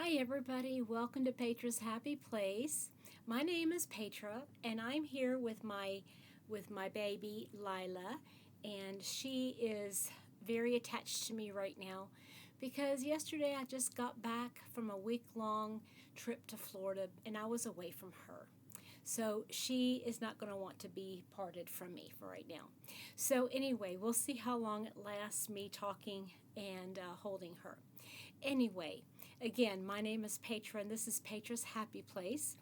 Hi everybody, welcome to Petra's Happy Place. My name is Petra and I'm here with my baby Lila, and she is very attached to me right now because yesterday I just got back from a week-long trip to Florida and I was away from her. So she is not going to want to be parted from me for right now. So anyway, we'll see how long it lasts, me talking and holding her. Anyway, again, my name is Petra and this is Petra's Happy Place.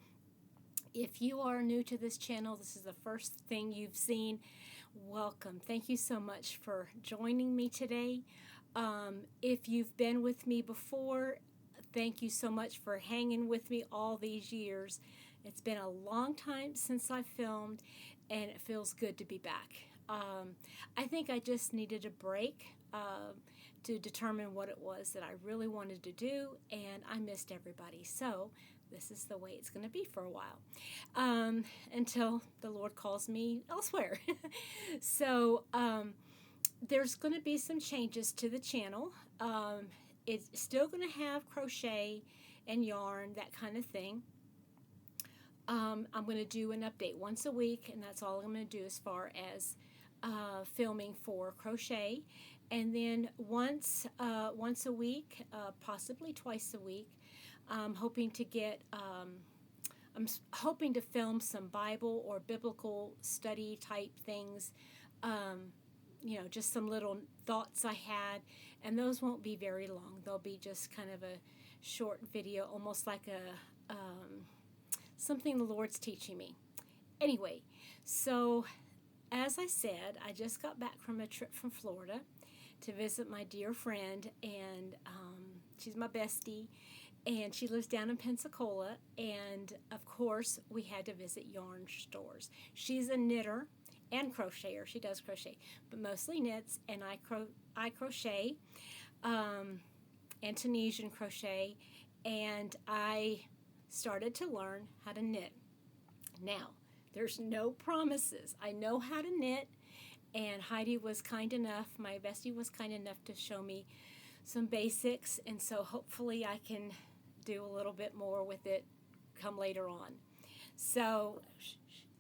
If you are new to this channel, this is the first thing you've seen, welcome. Thank you so much for joining me today. If you've been with me before, thank you so much for hanging with me all these years. It's been a long time since I filmed, and it feels good to be back. I think I just needed a break to determine what it was that I really wanted to do, and I missed everybody. So this is the way it's going to be for a while, until the Lord calls me elsewhere. So there's going to be some changes to the channel. It's still going to have crochet and yarn, that kind of thing. I'm going to do an update once a week, and that's all I'm going to do as far as filming for crochet. And then once a week, possibly twice a week, I'm hoping to film some Bible or biblical study type things. Just some little thoughts I had, and those won't be very long. They'll be just kind of a short video, almost like something the Lord's teaching me. Anyway, so as I said, I just got back from a trip from Florida to visit my dear friend, and she's my bestie, and she lives down in Pensacola, and of course we had to visit yarn stores. She's a knitter and crocheter. She does crochet, but mostly knits, and I crochet, and Tunisian crochet, and I started to learn how to knit. Now, there's no promises. I know how to knit, and Heidi was kind enough, my bestie was kind enough to show me some basics, and so hopefully I can do a little bit more with it come later on. So,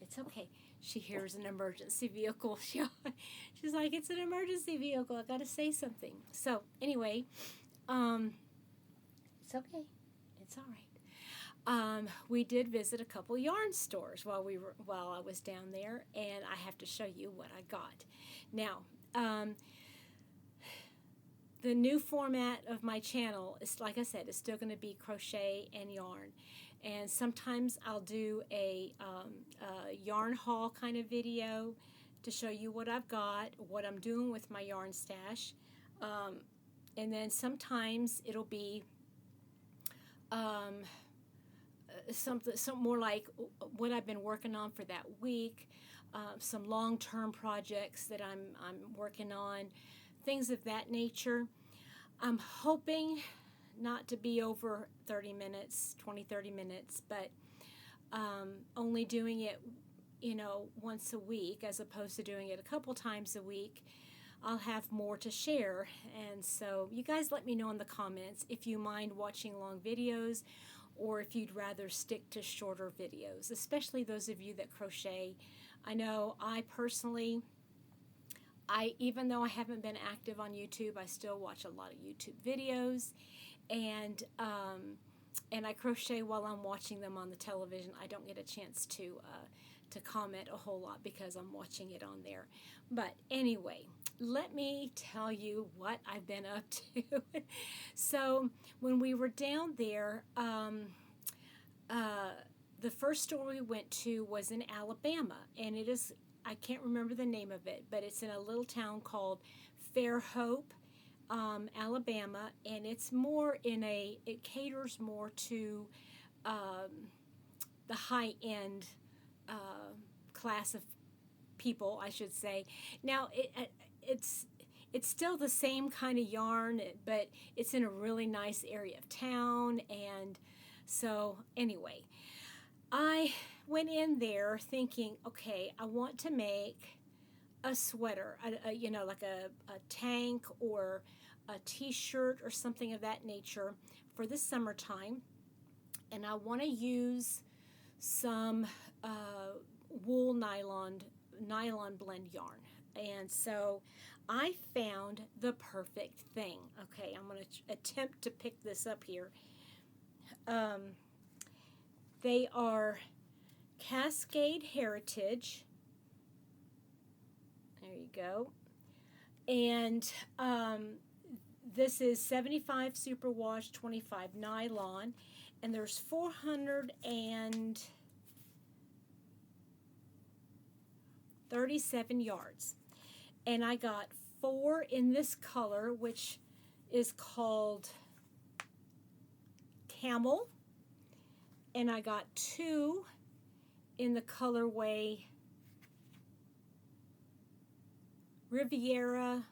it's okay. She hears an emergency vehicle. She's like, it's an emergency vehicle. I got to say something. So, anyway, it's okay. It's all right. We did visit a couple yarn stores while I was down there, and I have to show you what I got. Now, the new format of my channel is, like I said, it's still going to be crochet and yarn, and sometimes I'll do a yarn haul kind of video to show you what I've got, what I'm doing with my yarn stash, and then sometimes it'll be something more like what I've been working on for that week, some long-term projects that I'm working on, things of that nature. I'm hoping not to be over 30 minutes, 20-30 minutes, but only doing it, once a week as opposed to doing it a couple times a week. I'll have more to share, and so you guys let me know in the comments if you mind watching long videos or if you'd rather stick to shorter videos, especially those of you that crochet. I know I personally, even though I haven't been active on YouTube, I still watch a lot of YouTube videos, and I crochet while I'm watching them on the television. I don't get a chance to comment a whole lot because I'm watching it on there. But anyway, let me tell you what I've been up to. So when we were down there, the first store we went to was in Alabama, and it is, I can't remember the name of it, but it's in a little town called Fairhope, Alabama, and it's more it caters more to the high-end class of people, I should say. Now, it's still the same kind of yarn, but it's in a really nice area of town, and so anyway, I went in there thinking, okay, I want to make a sweater, like a tank or a t-shirt or something of that nature for the summertime, and I want to use some wool nylon blend yarn. And so I found the perfect thing. Okay, I'm going to attempt to pick this up here. They are Cascade Heritage. There you go. And this is 75 superwash, 25 nylon, and there's 437 yards. And I got 4 in this color, which is called Camel, and I got 2 in the colorway Riviera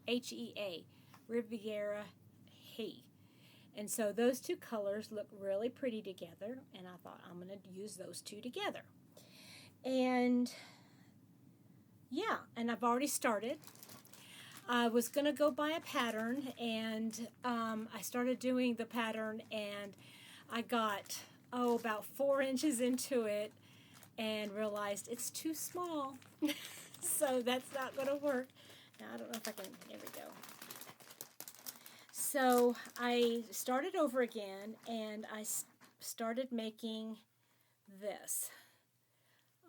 H-E-A, Riviera He. And so those 2 colors look really pretty together, and I thought I'm going to use those 2 together. And yeah, and I've already started. I was going to go buy a pattern, and I started doing the pattern, and I got, about 4 inches into it and realized it's too small. So that's not going to work. Now, I don't know if I can, there we go. So I started over again, and I started making this.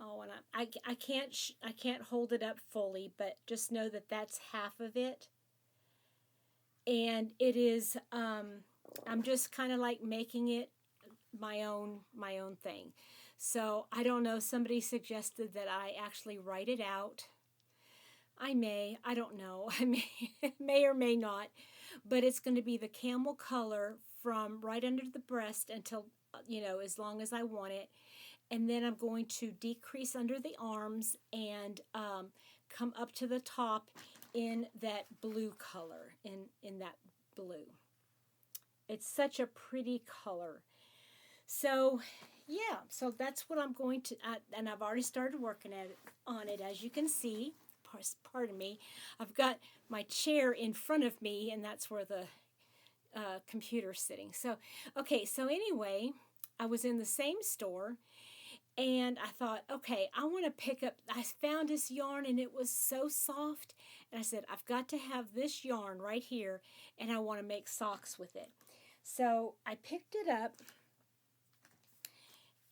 Oh, and I can't hold it up fully, but just know that that's half of it. And it is, I'm just kind of like making it my own thing. So I don't know, somebody suggested that I actually write it out. I don't know, I may or may not, but it's going to be the camel color from right under the breast until, as long as I want it. And then I'm going to decrease under the arms and come up to the top in that blue color, in that blue. It's such a pretty color. So, yeah, so that's what I'm going to, and I've already started working on it, as you can see. Pardon me. I've got my chair in front of me, and that's where the computer's sitting. So, okay, so anyway, I was in the same store, and I thought, okay, I want to pick up, I found this yarn, and it was so soft, and I said, I've got to have this yarn right here, and I want to make socks with it. So I picked it up,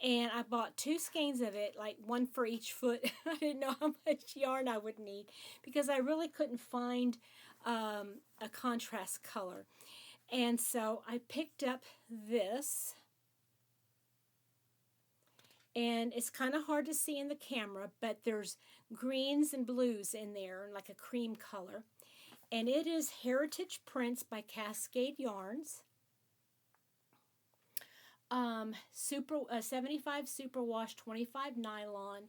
and I bought 2 skeins of it, like 1 for each foot. I didn't know how much yarn I would need because I really couldn't find a contrast color. And so I picked up this, and it's kind of hard to see in the camera, but there's greens and blues in there, like a cream color. And it is Heritage Prints by Cascade Yarns. 75 superwash, 25 nylon,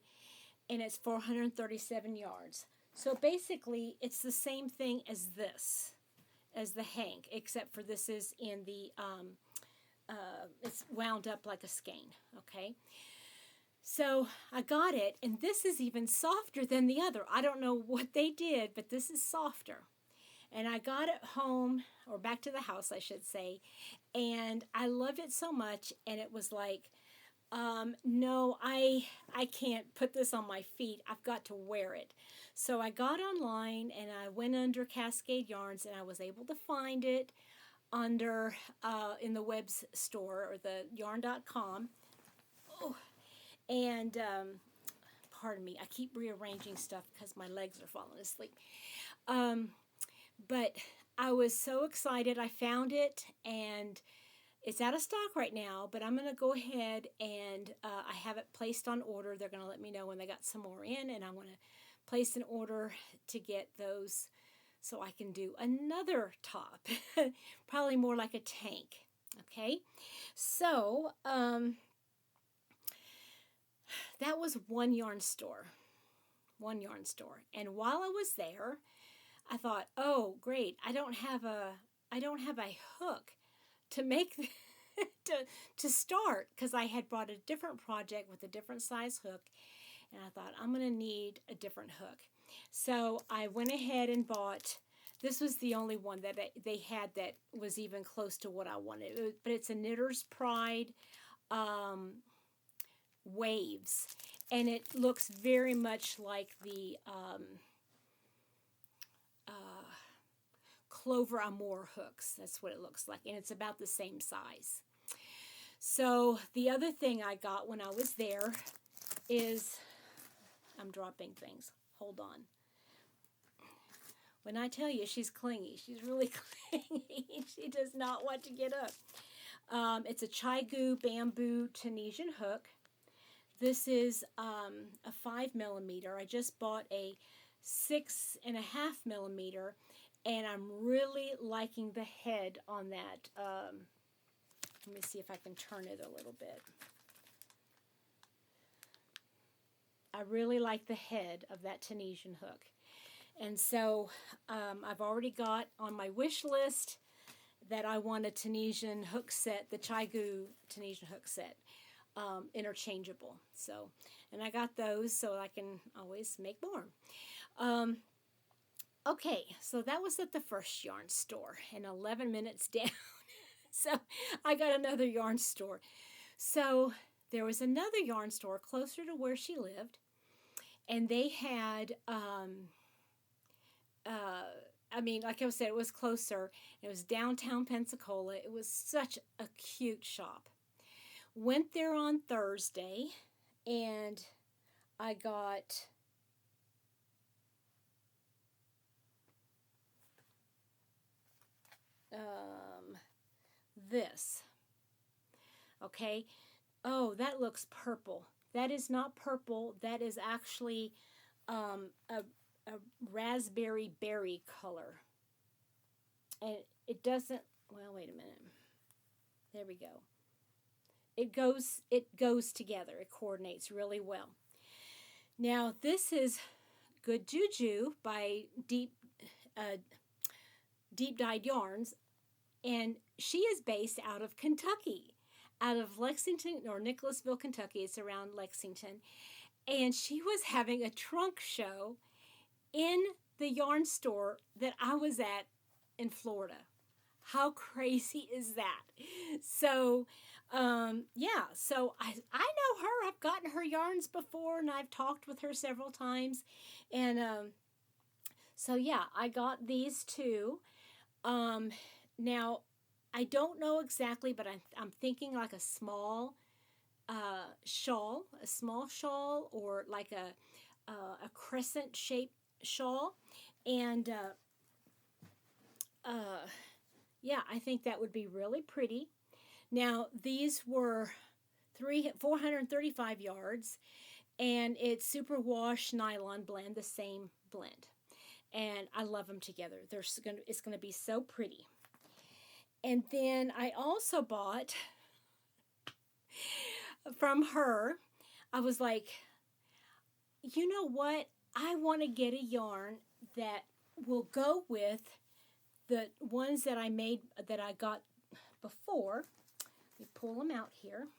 and it's 437 yards. So basically, it's the same thing as this, as the hank, except for this is in the, it's wound up like a skein, okay? So I got it, and this is even softer than the other. I don't know what they did, but this is softer. And I got it home, or back to the house, I should say, and I loved it so much, and it was like, no, I can't put this on my feet. I've got to wear it. So I got online, and I went under Cascade Yarns, and I was able to find it under, in the web store, or the yarn.com. Oh, and, pardon me, I keep rearranging stuff because my legs are falling asleep. But I was so excited. I found it, and it's out of stock right now, but I'm going to go ahead and I have it placed on order. They're going to let me know when they got some more in, and I'm going to place an order to get those so I can do another top, probably more like a tank. Okay, so that was one yarn store, and while I was there, I thought, oh, great, I don't have a hook to make to start, because I had brought a different project with a different size hook, and I thought I'm going to need a different hook. So I went ahead and bought This was the only one that they had that was even close to what I wanted. But it's a Knitter's Pride Waves. And it looks very much like the Clover Amour hooks. That's what it looks like. And it's about the same size. So the other thing I got when I was there is, I'm dropping things. Hold on. When I tell you she's clingy, she's really clingy. She does not want to get up. It's a Chaigu bamboo Tunisian hook. This is a 5mm. I just bought a 6.5mm, and I'm really liking the head on that. Let me see if I can turn it a little bit. I really like the head of that Tunisian hook. And so I've already got on my wish list that I want a Tunisian hook set, the Chaigu Tunisian hook set, interchangeable. So, and I got those so I can always make more. Okay, so that was at the first yarn store, and 11 minutes down. So I got another yarn store. So there was another yarn store closer to where she lived, and they had, I mean, like I said, it was closer. It was downtown Pensacola. It was such a cute shop. Went there on Thursday, and I got this. Okay. Oh, that looks purple. That is not purple. That is actually a raspberry berry color. And it doesn't, well, wait a minute. There we go. It goes together. It coordinates really well. Now, this is Good Juju by Deep Dyed Yarns, and she is based out of Kentucky, out of Lexington or Nicholasville, Kentucky. It's around Lexington. And she was having a trunk show in the yarn store that I was at in Florida. How crazy is that? So, yeah, so I know her. I've gotten her yarns before, and I've talked with her several times. And so, yeah, I got these two. Now, I don't know exactly, but I'm thinking like a small shawl, or like a crescent-shaped shawl. And, yeah, I think that would be really pretty. Now, these were 435 yards, and it's superwash nylon blend, the same blend. And I love them together. It's going to be so pretty. And then I also bought from her, I was like, you know what? I want to get a yarn that will go with the ones that I got before. Let me pull them out here.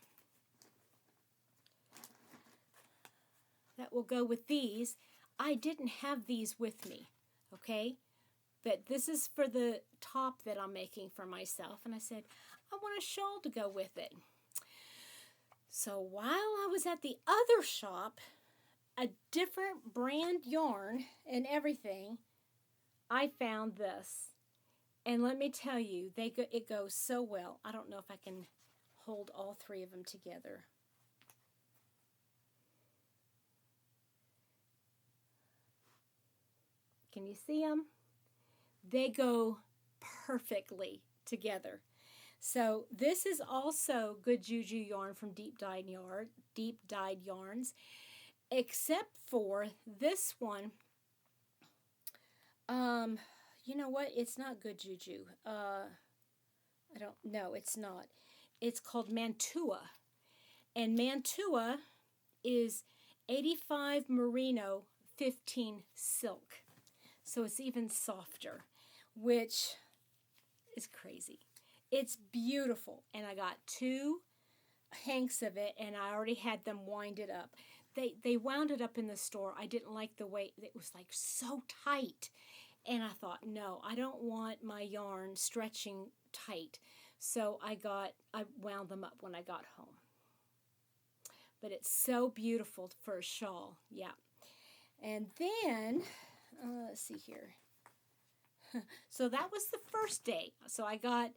That will go with these. I didn't have these with me, okay? But this is for the top that I'm making for myself. And I said, I want a shawl to go with it. So while I was at the other shop, a different brand yarn and everything, I found this. And let me tell you, it goes so well. I don't know if I can hold all three of them together. Can you see them? They go perfectly together. So this is also Good Juju yarn from Deep Dyed Yarns, except for this one. You know what? It's not Good Juju. I don't know. It's not. It's called Mantua, and Mantua is 85 merino, 15 silk. So it's even softer, which is crazy. It's beautiful. And I got 2 hanks of it, and I already had them winded up. They wound it up in the store. I didn't like the way it was like so tight. And I thought, no, I don't want my yarn stretching tight. So I wound them up when I got home. But it's so beautiful for a shawl. Yeah. And then, let's see here. So that was the first day. So I got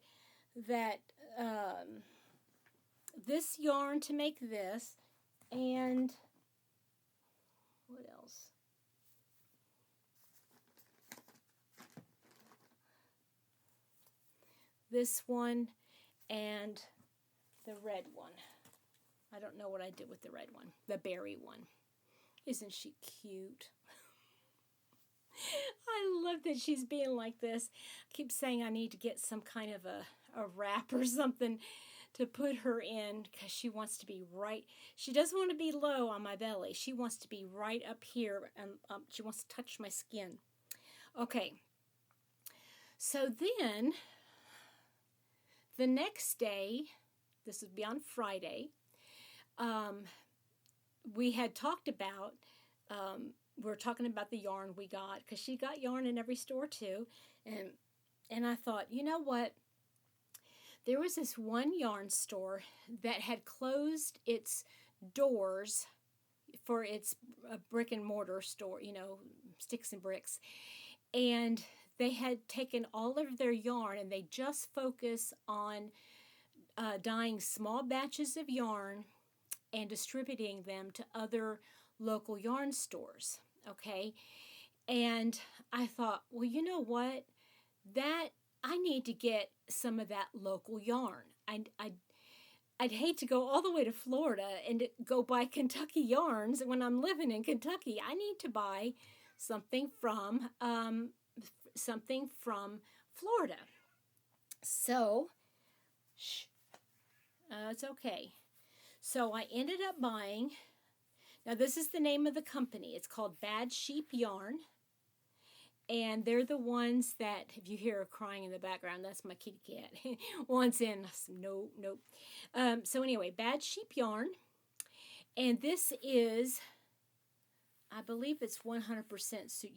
that this yarn to make this, and what else? This one and the red one. I don't know what I did with the red one, the berry one. Isn't she cute? I love that she's being like this. I keep saying I need to get some kind of a wrap or something to put her in, because she wants to be right. She doesn't want to be low on my belly. She wants to be right up here, and she wants to touch my skin. Okay. So then, the next day, this would be on Friday, we had talked about, we were talking about the yarn we got, because she got yarn in every store too, and I thought, you know what? There was this one yarn store that had closed its doors for its brick and mortar store, sticks and bricks. And they had taken all of their yarn and they just focus on dyeing small batches of yarn and distributing them to other local yarn stores, okay? And I thought, well, you know what? I need to get some of that local yarn. I'd hate to go all the way to Florida and go buy Kentucky yarns when I'm living in Kentucky. I need to buy something from Florida. So, it's okay. So I ended up buying. Now this is the name of the company. It's called Bad Sheep Yarn. And they're the ones that, if you hear her crying in the background, that's my kitty cat. Wants in. Nope. So anyway, Bad Sheep Yarn. And this is, I believe it's 100%,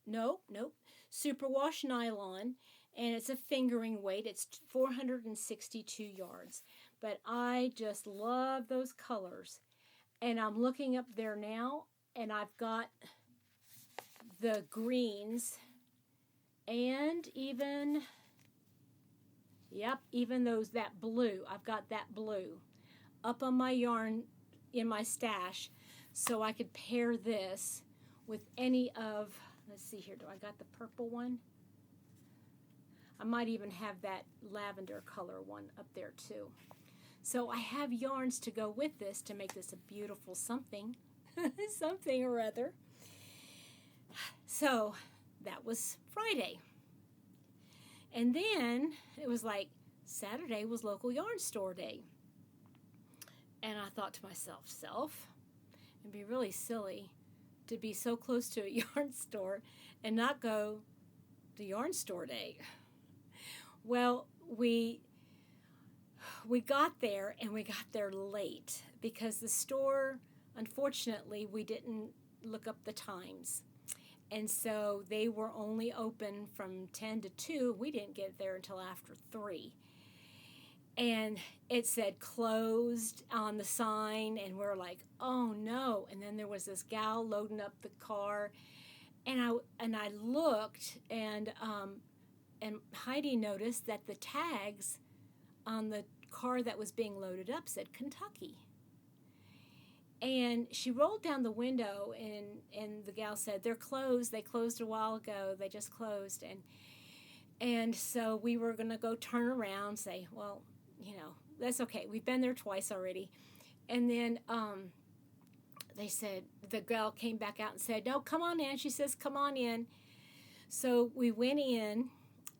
nope. Superwash nylon. And it's a fingering weight. It's 462 yards. But I just love those colors. And I'm looking up there now, and I've got the greens, and even that blue. I've got that blue up on my yarn in my stash, so I could pair this with any of, let's see here, do I got the purple one? I might even have that lavender color one up there too. So I have yarns to go with this to make this a beautiful something, something or other. So that was Friday. And then it was like Saturday was local yarn store day. And I thought to myself, it'd be really silly to be so close to a yarn store and not go to yarn store day. Well, we got there, and we got there late because the store, unfortunately, we didn't look up the times. And so they were only open from 10 to 2. We didn't get there until after 3. And it said closed on the sign, and we're like, oh no. And then there was this gal loading up the car, and I looked, and Heidi noticed that the tags on the car that was being loaded up said Kentucky. And she rolled down the window, and the gal said, they're closed. They closed a while ago. They just closed. And so we were going to go turn around and say, well, that's okay. We've been there twice already. And then they said, the gal came back out and said, no, come on in. She says, come on in. So we went in,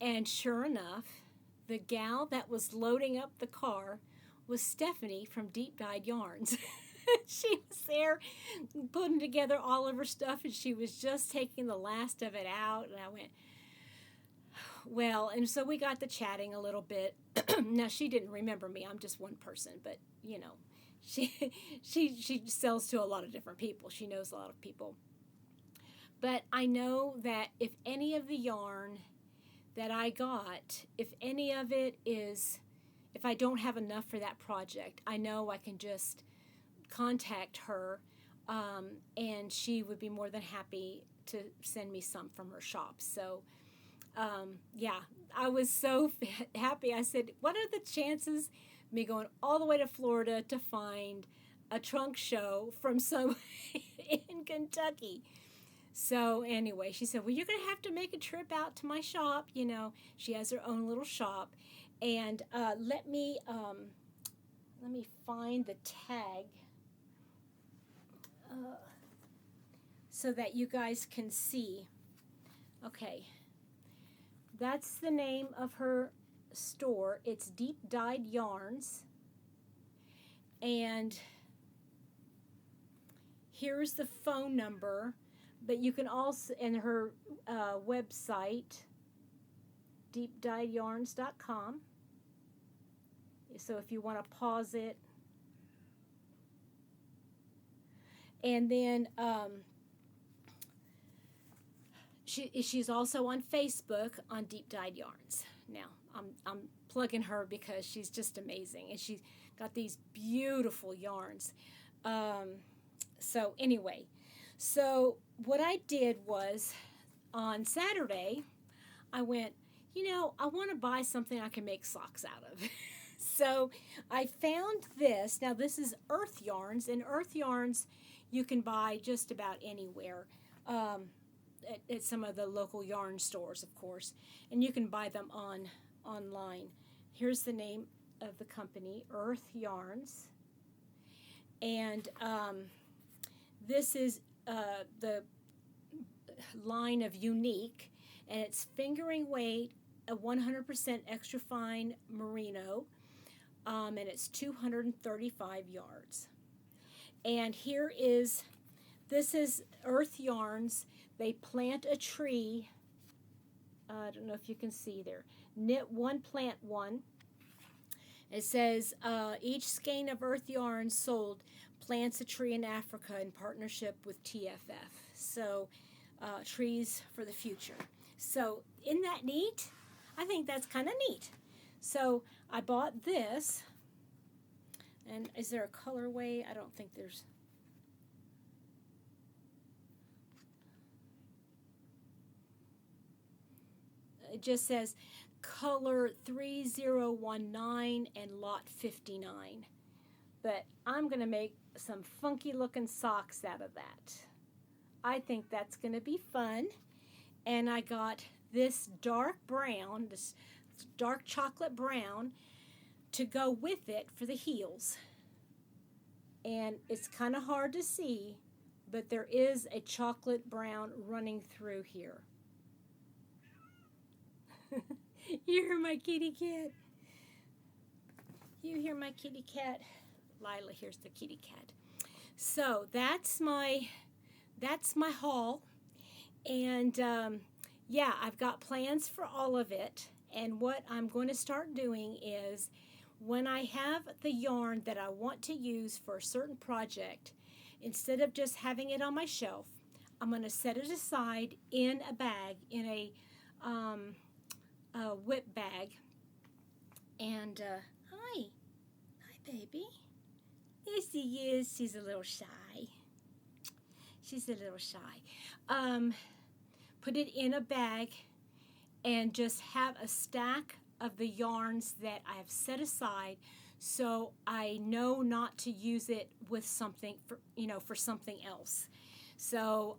and sure enough, the gal that was loading up the car was Stephanie from Deep Dyed Yarns. She was there putting together all of her stuff, and she was just taking the last of it out. And I went, well, and so we got to chatting a little bit. Now, she didn't remember me. I'm just one person, but, she sells to a lot of different people. She knows a lot of people. But I know that if any of the yarn that I got, if any of it is, if I don't have enough for that project, I know I can just contact her, and she would be more than happy to send me some from her shop. So, yeah, I was so happy. I said, what are the chances of me going all the way to Florida to find a trunk show from some in Kentucky? So anyway, she said, well, you're going to have to make a trip out to my shop. You know, she has her own little shop. And let me find the tag so that you guys can see. Okay, that's the name of her store. It's Deep Dyed Yarns. And here's the phone number. But you can also, in her website, deepdyedyarns.com. So if you want to pause it. And then she's also on Facebook on Deep Dyed Yarns. Now, I'm plugging her because she's just amazing. And she's got these beautiful yarns. So anyway, so what I did was on Saturday, I went, you know, I want to buy something I can make socks out of. So I found this. Now this is Earth Yarns, and Earth Yarns you can buy just about anywhere, at some of the local yarn stores, of course, and you can buy them online. Here's the name of the company, Earth Yarns, and this is the line of Unique, and it's fingering weight, a 100% extra fine merino, and it's 235 yards. And this is Earth Yarns. They plant a tree. I don't know if you can see there. Knit one, plant one. It says each skein of Earth Yarns sold plants a tree in Africa in partnership with TFF. So trees for the future. So isn't that neat? I think that's kind of neat. So I bought this. And is there a colorway? I don't think there's. It just says color 3019 and lot 59. But I'm going to make some funky looking socks out of that. I think that's going to be fun. And I got this dark brown, this dark chocolate brown, to go with it for the heels. And it's kind of hard to see, but there is a chocolate brown running through here. You hear my kitty cat? You hear my kitty cat? Lila hears the kitty cat. So that's my haul. And yeah, I've got plans for all of it. And what I'm going to start doing is, when I have the yarn that I want to use for a certain project, instead of just having it on my shelf, I'm going to set it aside in a bag, in a whip bag. And hi baby. Yes, he is. She's a little shy. She's a little shy. Put it in a bag and just have a stack of the yarns that I have set aside, so I know not to use it with something for something else. So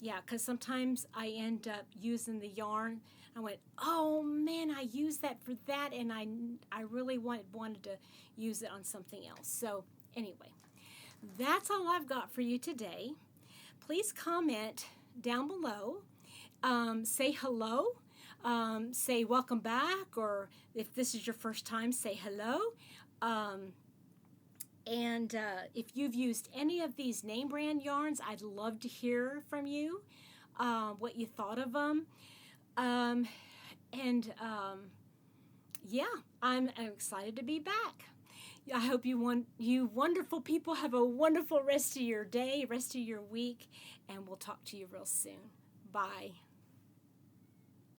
yeah, because sometimes I end up using the yarn. I went, oh man, I used that for that, and I really wanted to use it on something else. So anyway, that's all I've got for you today. Please comment down below. Say hello. Say welcome back, or if this is your first time, say hello. And if you've used any of these name brand yarns, I'd love to hear from you, what you thought of them. Yeah, I'm excited to be back. I hope you wonderful people have a wonderful rest of your day, rest of your week, and we'll talk to you real soon. Bye.